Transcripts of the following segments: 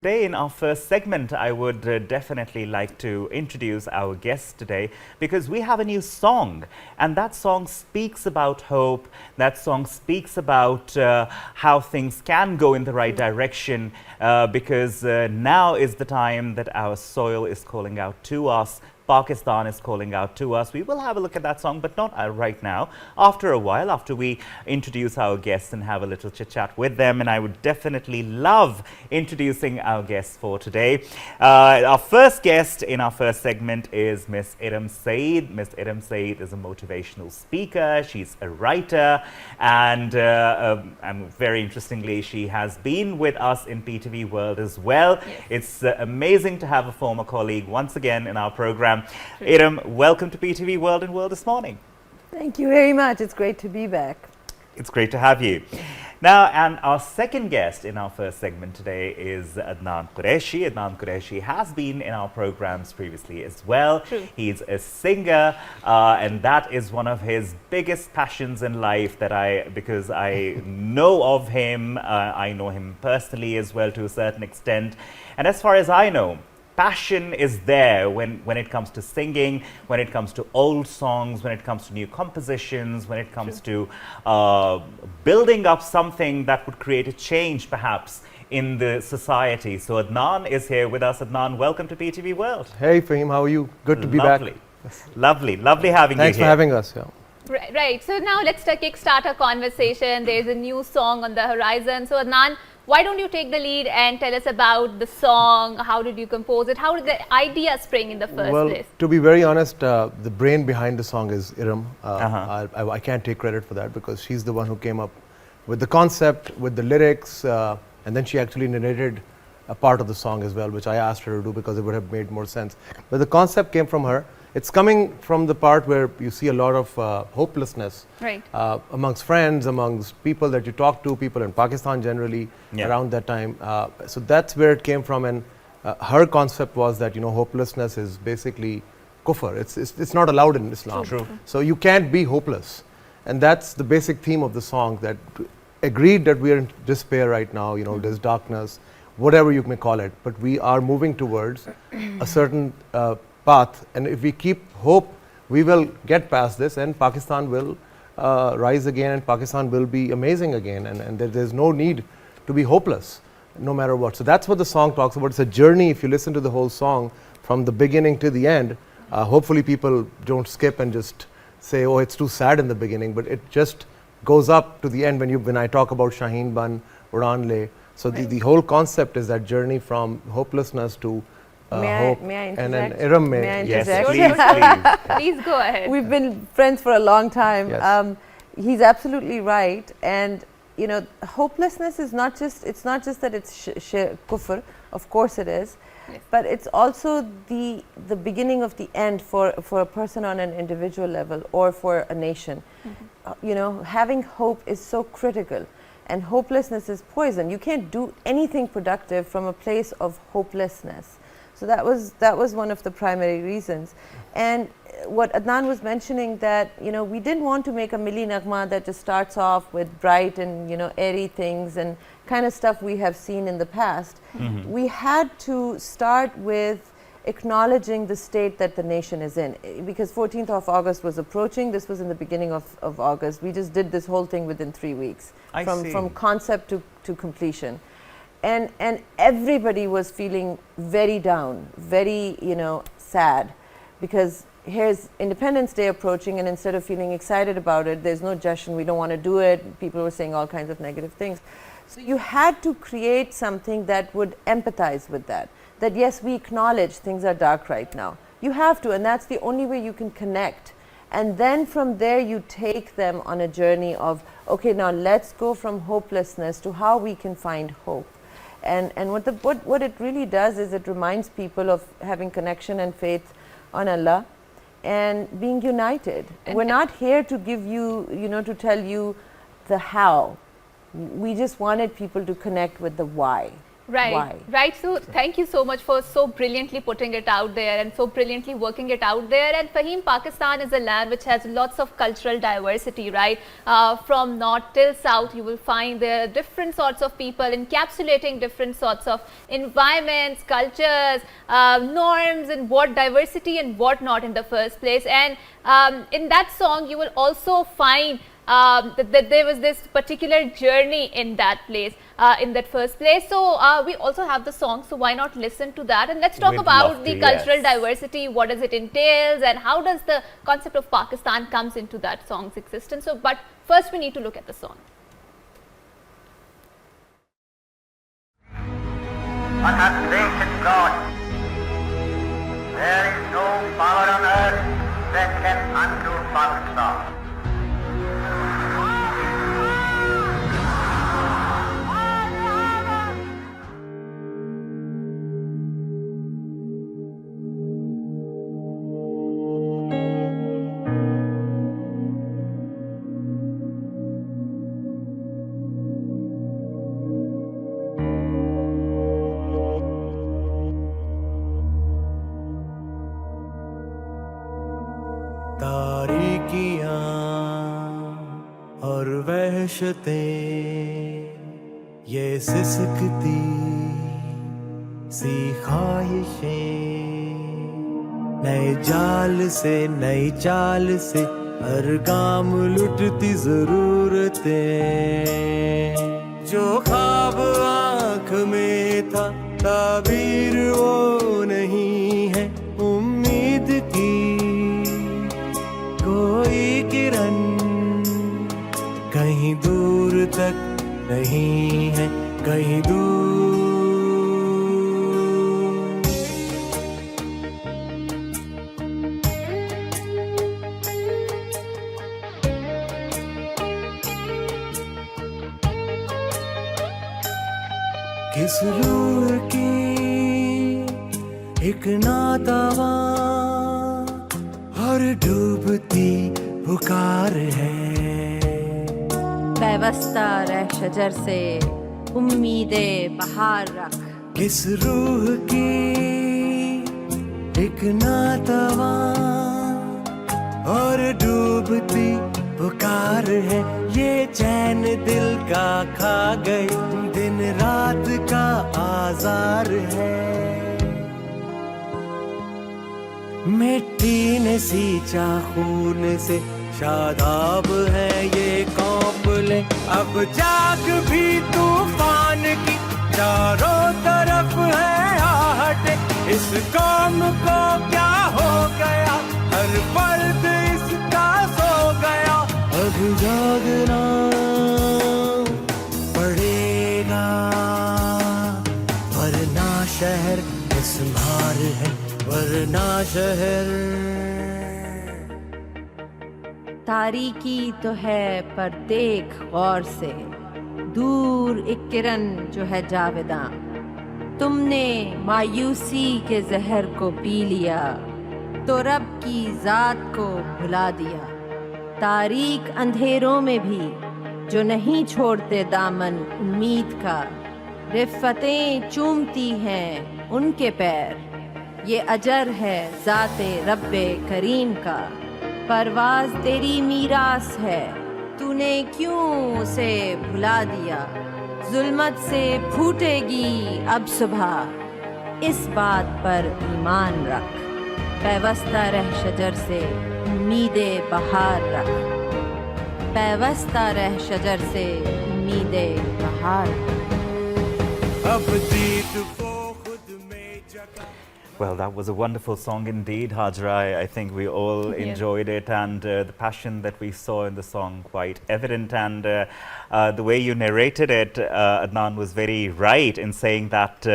Today, in our first segment, I would definitely like to introduce our guest today because we have a new song, and that song speaks about hope. That song speaks about how things can go in the right direction because now is the time that our soil is calling out to us. Pakistan is calling out to us. We will have a look at that song, but not right now. After a while, after we introduce our guests and have a little chit chat with them, and I would definitely love introducing our guests for today. Our first guest in our first segment is Miss Eram Saeed. Miss Eram Saeed is a motivational speaker. She's a writer, and very interestingly, she has been with us in PTV World as well. Yes. It's amazing to have a former colleague once again in our program. Eram, welcome to PTV World and World This Morning. Thank you very much. It's great to be back. It's great to have you. Now, and our second guest in our first segment today is Adnan Qureshi. Adnan Qureshi has been in our programs previously as well. True. He's a singer, and that is one of his biggest passions in life because I know of him. I know him personally as well to a certain extent. And as far as I know, passion is there when it comes to singing, when it comes to old songs, when it comes to new compositions, when it comes to building up something that would create a change perhaps in the society. So Adnan is here with us. Adnan, welcome to PTV World. Hey Fahim, how are you? Good to be back. Lovely having you here. Thanks for having us. Yeah. Right. So now let's kickstart a conversation. There's a new song on the horizon. So Adnan, why don't you take the lead and tell us about the song? How did you compose it? How did the idea spring in the first place? To be very honest, the brain behind the song is Eram. I can't take credit for that because she's the one who came up with the concept, with the lyrics, and then she actually narrated a part of the song as well, which I asked her to do because it would have made more sense. But the concept came from her. It's coming from the part where you see a lot of hopelessness amongst friends, amongst people that you talk to, people in Pakistan generally around that time. So that's where it came from, and her concept was that hopelessness is basically kufr. It's not allowed in Islam. True. So you can't be hopeless, and that's the basic theme of the song. That agreed that we are in despair right now. There's darkness, whatever you may call it, but we are moving towards a certain path, and if we keep hope, we will get past this, and Pakistan will rise again, and Pakistan will be amazing again, and there's no need to be hopeless no matter what. So that's what the song talks about. It's a journey. If you listen to the whole song from the beginning to the end, hopefully people don't skip and just say, oh, it's too sad in the beginning, but it just goes up to the end when I talk about Shaheen Ban, Udan Le. So the whole concept is that journey from hopelessness to hope. May I interject? And then Eram May I Yes, interject? please. Please go ahead. We've been friends for a long time. Yes. He's absolutely right, and hopelessness is not just that it's kufr. Of course it is, but it's also the beginning of the end for a person on an individual level or for a nation. Having hope is so critical, and hopelessness is poison. You can't do anything productive from a place of hopelessness. So that was one of the primary reasons. And what Adnan was mentioning, that we didn't want to make a Milli Nagma that just starts off with bright and airy things and kind of stuff we have seen in the past. We had to start with acknowledging the state that the nation is in, because 14th of August was approaching. This was in the beginning of August. We just did this whole thing within 3 weeks, from concept to completion. And everybody was feeling very down, very sad, because here's Independence Day approaching, and instead of feeling excited about it, there's no Jashan, we don't want to do it. People were saying all kinds of negative things. So you had to create something that would empathize with that yes, we acknowledge things are dark right now. You have to, and that's the only way you can connect. And then from there you take them on a journey of, okay, now let's go from hopelessness to how we can find hope. And what it really does is it reminds people of having connection and faith on Allah and being united. We're not here to give you, to tell you the how. We just wanted people to connect with the why. Right, why. right. So thank you so much for so brilliantly putting it out there and so brilliantly working it out there. And Fahim, Pakistan is a land which has lots of cultural diversity, right? From north till south, you will find there are different sorts of people encapsulating different sorts of environments, cultures, norms, and what diversity and what not in the first place. And in that song, you will also find that there was this particular journey in that place, in that first place. So we also have the song, so why not listen to that, and let's talk We'd about love the to, cultural yes. diversity, what does it entails, and how does the concept of Pakistan comes into that song's existence. So but first we need to look at the song. What hath created God? There is no power on earth that can undo Pakistan. तारीकियां और वहशतें ये सिसकती सी ख्वाहिशें नए जाल से नई चाल से हर काम लुटती जरूरतें जो ख्वाब आँख में था ताबीर वो नहीं है उम्मीद की कोई किरण कहीं दूर तक नहीं है कहीं दूर किस रूह की एक नातावा और डूबती पुकार है पैवस्ता रह शजर से उम्मीदे बहार रख किस रूह की एक नातावा और डूबती पुकार है ये चैन दिल का खा गई दिन रात का आजार है मिट्टी ने सींचा खून से शादाब है ये कौपले अब जाग भी तूफान की चारों तरफ है आहट इस कौम को क्या हो गया हर फर्द इसका सो गया अब जागना पड़ेगा वरना शहर इसमार है वरना शहर तारीकी तो है पर देख गौर से दूर एक किरण जो है जावेदां तुमने मायूसी के जहर को पी लिया तो रब की जात को भुला दिया तारीक अंधेरों में भी जो नहीं छोड़ते दामन उम्मीद का रिफ़तें चूमती हैं उनके पैर ये अजर है ज़ाते रब्बे करीम का परवाज तेरी मीरास है तूने क्यों उसे भुला दिया जुल्मत से फूटेगी अब सुबह इस बात पर ईमान रख पैवस्ता रह शजर से उम्मीदे बहार रख पैवस्ता रह शजर से उम्मीदे बहार अब दीद वो खुद में जगा Well, that was a wonderful song indeed, Hajra. I think we all enjoyed it, and the passion that we saw in the song quite evident, and the way you narrated it, Adnan, was very right in saying that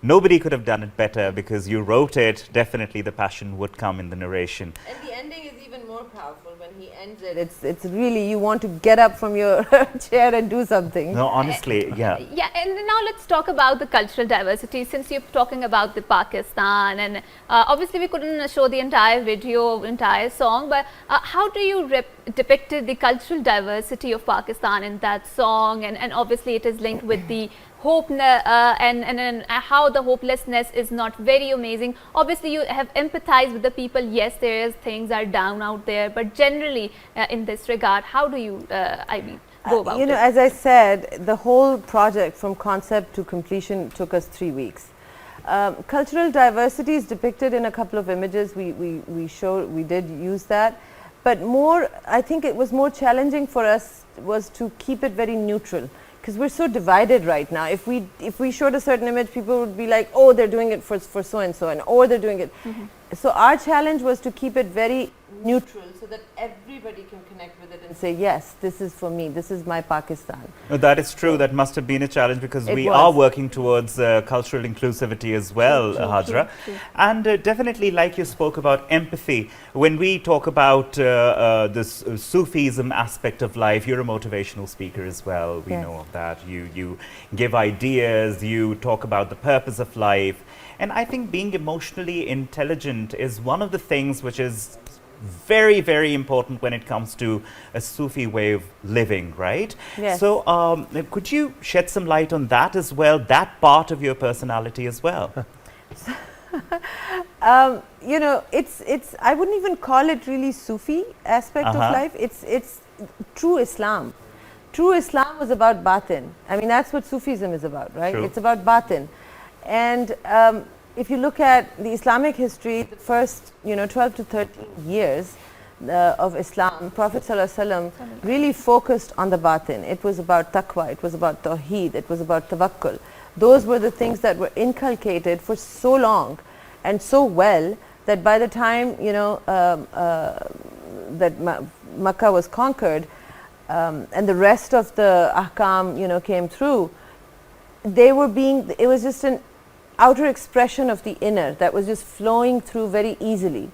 nobody could have done it better because you wrote it. Definitely the passion would come in the narration. And the ending is even more powerful when he ends it. It's really, you want to get up from your chair and do something. No, honestly, yeah. Yeah, and now let's talk about the cultural diversity. Since you're talking about the Pakistan, and obviously we couldn't show the entire video, entire song, but how do you depicted the cultural diversity of Pakistan in that song? And obviously it is linked with the hope and how the hopelessness is not very amazing. Obviously, you have empathized with the people. Yes, there is things are down out there, but generally in this regard, how do you, go about you know, it? as I said, the whole project from concept to completion took us 3 weeks. Cultural diversity is depicted in a couple of images. We did use that, but more, I think it was more challenging for us was to keep it very neutral, because we're so divided right now. If we showed a certain image, people would be like, oh, they're doing it for so and so, and or they're doing it. So our challenge was to keep it very neutral, so that everybody can connect with it and say, yes, this is for me, this is my Pakistan. No, that is true. That must have been a challenge, because It we was. are working towards cultural inclusivity as well, Hajra. And definitely, like you spoke about empathy, when we talk about this Sufism aspect of life, you're a motivational speaker as well. We Yes. know of that. You give ideas, you talk about the purpose of life. And I think being emotionally intelligent is one of the things which is very, very important when it comes to a Sufi way of living, right? Yes. So could you shed some light on that as well, that part of your personality as well? You know, it's I wouldn't even call it really Sufi aspect of life. It's true Islam. True Islam was about batin. I mean, that's what Sufism is about, right? True. It's about batin. And if you look at the Islamic history, the first 12 to 13 years of Islam, Prophet ﷺ really focused on the batin. It was about taqwa, it was about tawheed, it was about tawakkul. Those were the things that were inculcated for so long and so well that by the time that Makkah was conquered and the rest of the ahkam came through, it was just an outer expression of the inner that was just flowing through very easily.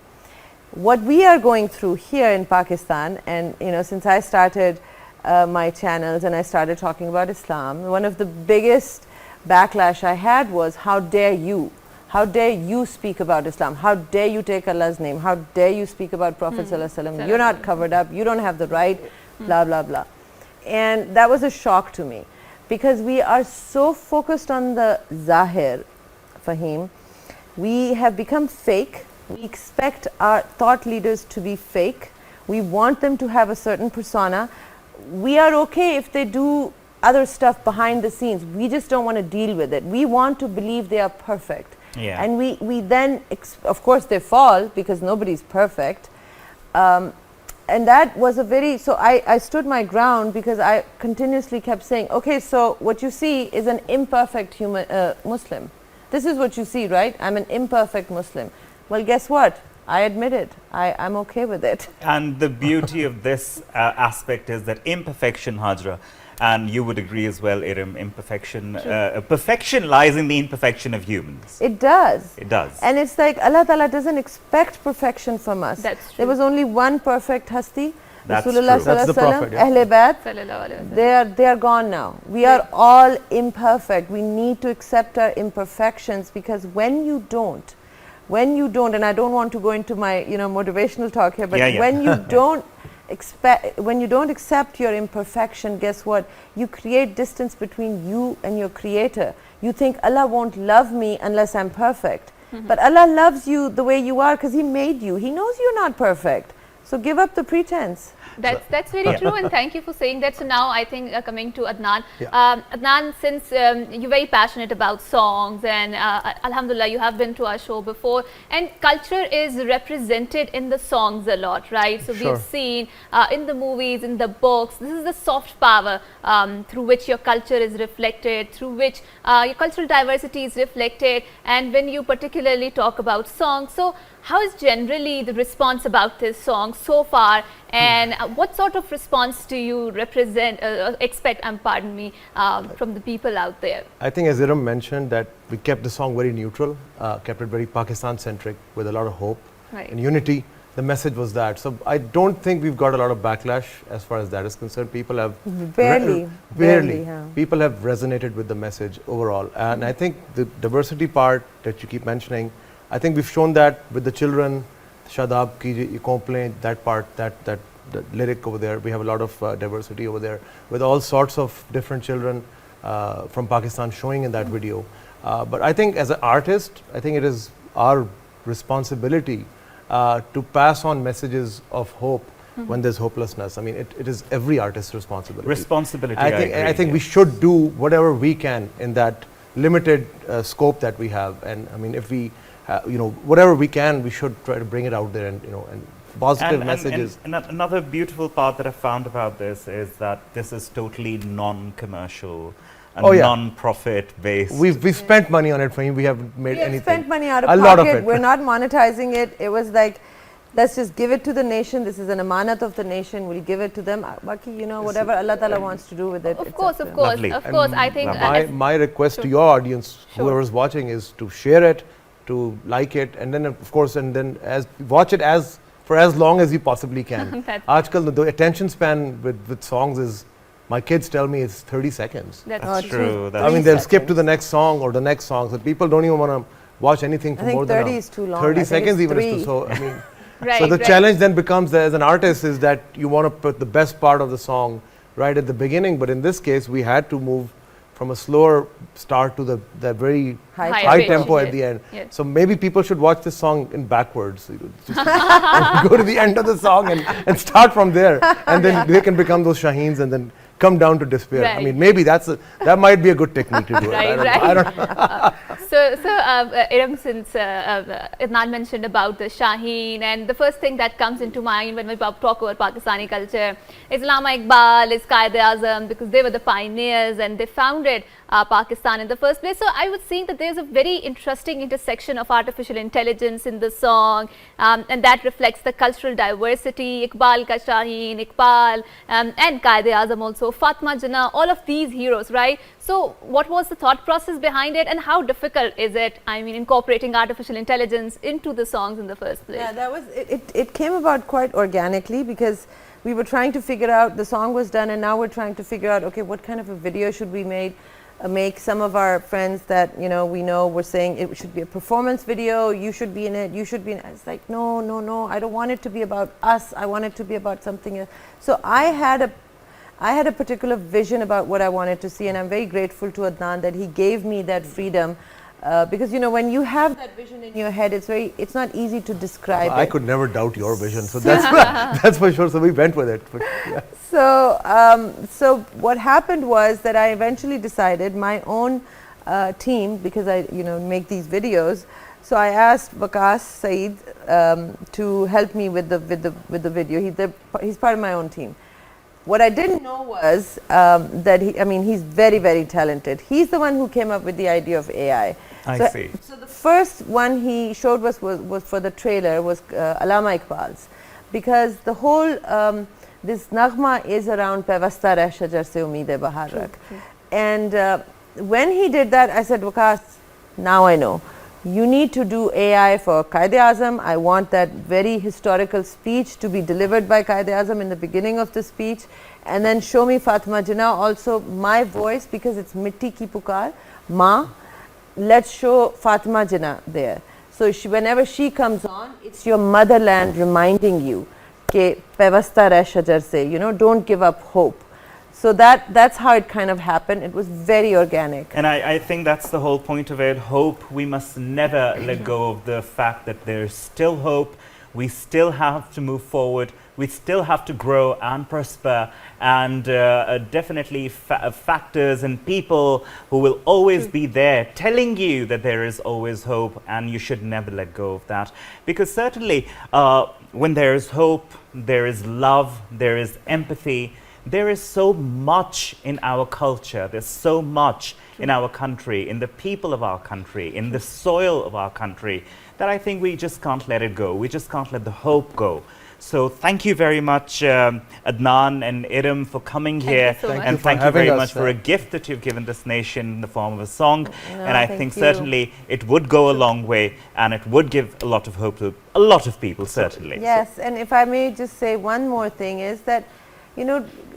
What we are going through here in Pakistan, and since I started my channels and I started talking about Islam, one of the biggest backlash I had was, how dare you? How dare you speak about Islam? How dare you take Allah's name? How dare you speak about Prophet ﷺ? You're not covered up, you don't have the right, blah blah blah. And that was a shock to me, because we are so focused on the zahir, Fahim. We have become fake. We expect our thought leaders to be fake. We want them to have a certain persona. We are okay if they do other stuff behind the scenes. We just don't want to deal with it. We want to believe they are perfect. Yeah. And we then, of course they fall, because nobody's perfect. And that was so I stood my ground, because I continuously kept saying, okay, so what you see is an imperfect human Muslim. This is what you see, right? I'm an imperfect Muslim. Well, guess what? I admit it. I'm okay with it. And the beauty of this aspect is that imperfection, Hajra, and you would agree as well, Eram, perfection lies in the imperfection of humans. It does. It does. And it's like Allah Ta'ala doesn't expect perfection from us. That's true. There was only one perfect hasti, That's Rasulullah true. That's the Sallallahu Prophet, Alaihi yeah. Wasallam, Ahle Bayt. Sallallahu Alaihi Wasallam. They are gone now. We are all imperfect. We need to accept our imperfections, because when you don't, and I don't want to go into my motivational talk here, but when you don't accept your imperfection, guess what? You create distance between you and your Creator. You think Allah won't love me unless I'm perfect. But Allah loves you the way you are, because He made you. He knows you're not perfect. So give up the pretense. That's very true, and thank you for saying that. So now I think coming to Adnan. Yeah. Adnan, since you're very passionate about songs, and Alhamdulillah, you have been to our show before, and culture is represented in the songs a lot, right? So Sure. we've seen in the movies, in the books, this is the soft power through which your culture is reflected, through which your cultural diversity is reflected. And when you particularly talk about songs, so how is generally the response about this song so far, and what sort of response do you expect from the people out there? I think, as Eram mentioned, that we kept the song very neutral, kept it very Pakistan-centric with a lot of hope Right. and unity. The message was that. So I don't think we've got a lot of backlash as far as that is concerned. People have Barely, yeah. People have resonated with the message overall. And I think the diversity part that you keep mentioning, I think we've shown that with the children, Shadab Kije, you complain, that part, that lyric over there. We have a lot of diversity over there with all sorts of different children from Pakistan showing in that video. But I think as an artist, I think it is our responsibility to pass on messages of hope when there's hopelessness. I mean, it is every artist's responsibility. Responsibility, I think agree, we should do whatever we can in that limited scope that we have. And I mean, if we, whatever we can, we should try to bring it out there and, and positive messages. And another beautiful part that I found about this is that this is totally non-commercial and non-profit based. We've spent money on it for him. We haven't made anything. We have spent money out of A pocket. lot of it. We're not monetizing it. It was like, let's just give it to the nation. This is an amanat of the nation. We'll give it to them. Baki, whatever Allah Ta'ala wants to do with it. Of course, Lovely. of course. I think my request to your audience, whoever's watching, is to share it, to like it, and then of course, watch it for as long as you possibly can. Aajkal, the attention span with songs is, my kids tell me it's 30 seconds. That's true. I mean, they'll skip to the next song or the next song. So people don't even want to watch anything for more than 30 is too long. 30 seconds even is too. So I mean, Right, so the right. challenge then becomes, as an artist, is that you want to put the best part of the song right at the beginning. But in this case, we had to move from a slower start to the very high tempo at the end. Yes. So maybe people should watch this song in backwards. Just go to the end of the song and start from there, and then they can become those Shaheens and then come down to despair. Right. I mean, maybe that might be a good technique to do it. I don't know. So Eram, since Adnan mentioned about the Shaheen, and the first thing that comes into mind when we talk about Pakistani culture is Allama Iqbal, is Quaid-e-Azam, because they were the pioneers and they founded Pakistan in the first place. So I was seeing that there's a very interesting intersection of artificial intelligence in the song, and that reflects the cultural diversity. Iqbal ka Shaheen, Iqbal, and Quaid-e-Azam also, Fatma Jinnah, all of these heroes, right? So what was the thought process behind it, and how difficult is it, I mean, incorporating artificial intelligence into the songs in the first place? Yeah, that was it came about quite organically, because we were trying to figure out, the song was done, and now we're trying to figure out, okay, what kind of a video should we make. Some of our friends that we know were saying it should be a performance video, you should be in it, you should be in it. It's like, no, I don't want it to be about us, I want it to be about something else. So I had a particular vision about what I wanted to see, and I'm very grateful to Adnan that he gave me that freedom, because when you have that vision in your head, it's not easy to describe I it. could never doubt your vision, so that's for sure. So we went with it. But, yeah. So what happened was that I eventually decided my own team, because I make these videos. So I asked Eram Saeed to help me with the video. He's part of my own team. What I didn't know was that he's very, very talented. He's the one who came up with the idea of AI. I see. So the first one he showed was for the trailer was Allama Iqbal's, because the whole this naghma is around Pevasta Reh Shajar Se Umeed-e Bahar Rakh. And when he did that, I said, Waqas, now I know. You need to do AI for Quaid-e-Azam. I want that very historical speech to be delivered by Quaid-e-Azam in the beginning of the speech, and then show me Fatma Jinnah, also my voice, because it's Mitti Ki Pukaar, Ma. Let's show Fatma Jinnah there. So whenever she comes on, it's your motherland reminding you, ke Pevasta Reh Shajar Se, don't give up hope. So that's how it kind of happened. It was very organic. And I think that's the whole point of it. Hope. We must never let go of the fact that there's still hope. We still have to move forward. We still have to grow and prosper. And definitely factors and people who will always be there telling you that there is always hope, and you should never let go of that. Because certainly when there is hope, there is love, there is empathy. There is so much in our culture, there's so much in our country, in the people of our country, in the soil of our country, that I think we just can't let it go. We just can't let the hope go. So thank you very much, Adnan and Eram, for coming here. Thank you so much. And thank you very much for a gift that you've given this nation in the form of a song. And I think certainly it would go a long way, and it would give a lot of hope to a lot of people, certainly. Yes, and if I may just say one more thing is that,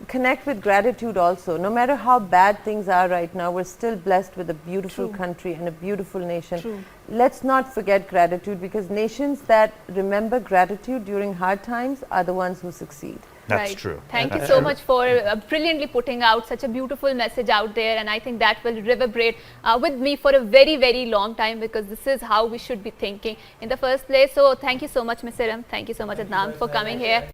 connect with gratitude also. No matter how bad things are right now, we're still blessed with a beautiful country and a beautiful nation. Let's not forget gratitude, because nations that remember gratitude during hard times are the ones who succeed. That's true. Thank you so much for brilliantly putting out such a beautiful message out there, and I think that will reverberate with me for a very, very long time, because this is how we should be thinking in the first place. So thank you so much, Ms. Eram. Thank you so much, Adnan, for coming here.